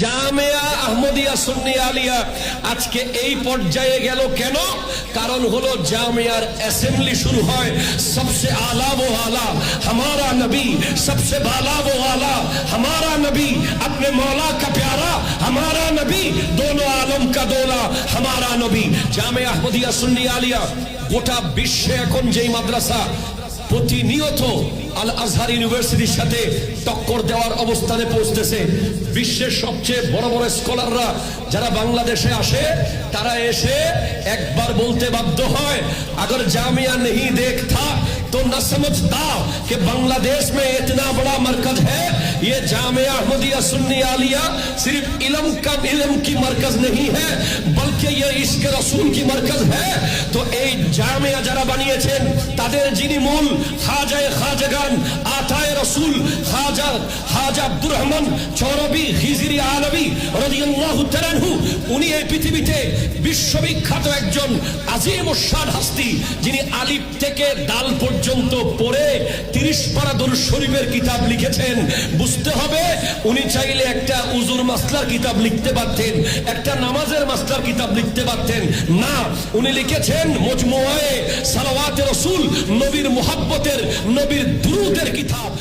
জামিয়া আহমদিয়া সুন্নি আলিয়া আজকে এই পর্যায়ে গেল কেন? কারণ হলো জামিয়ার অ্যাসেম্বলি শুরু হয় সবসে আলা वो आला हमारा नबी, सबसे बाला वो आला हमारा नबी, अपने मौला का प्यारा हमारा नबी, दोनों आलम का दोला हमारा नबी। জামিয়া আহমদিয়া সুন্নি আলিয়া গোটা বিশ্বে এখন যেই মাদ্রাসা প্রতিনিয়ত আল আজহার ইউনিভার্সিটির সাথে টক্কর দেওয়ার অবস্থানে পৌঁছতেছে, বিশ্বের সবচেয়ে বড় বড় স্কলাররা যারা বাংলাদেশে আসে তারা এসে একবার বলতে বাধ্য হয়, अगर जामिया नहीं देखता तो न समझता कि बांग्लादेश में इतना बड़ा मरकज है। ये जामिया अहमदिया सुन्नी आलिया सिर्फ इल्म की मरकज नहीं है, बल्कि ये इश्क रसूल की मरकज है। तो এই জামিয়া যারা বানিয়েছেন তাদের যিনি মূল খাজায়ে খাজাগান আতায়ে রাসূল খাজা আব্দুর রহমান চৌরবি খিজরি আলবী রাদিয়াল্লাহু তাআলা আনহু, উনি এই পৃথিবীতে বিশ্ববিখ্যাত একজন আজিম ও শান হাস্তি, যিনি আলিফ থেকে দাল পর্যন্ত পড়ে 30 পারা দরুদ শরীফের কিতাব লিখেছেন। বুঝতে হবে উনি চাইলে একটা উজুর মাসলার কিতাব লিখতে পারতেন, একটা নামাজের মাসলার কিতাব লিখতে পারতেন, না, উনি লিখেছেন মজমুআয়ে সালাওয়াতে রাসূল, নবীর মুহাব্বতের নবীর দুরূদের কিতাব।